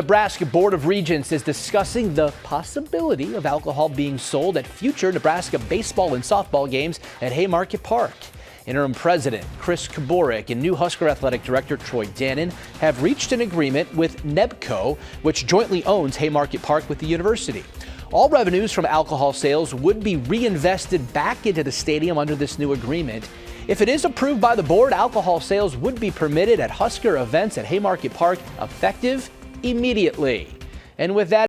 Nebraska Board of Regents is discussing the possibility of alcohol being sold at future Nebraska baseball and softball games at Haymarket Park. Interim President Chris Kaborik and new Husker Athletic Director Troy Dannon have reached an agreement with NEBCO, which jointly owns Haymarket Park with the university. All revenues from alcohol sales would be reinvested back into the stadium under this new agreement. If it is approved by the board, alcohol sales would be permitted at Husker events at Haymarket Park effective immediately. And with that,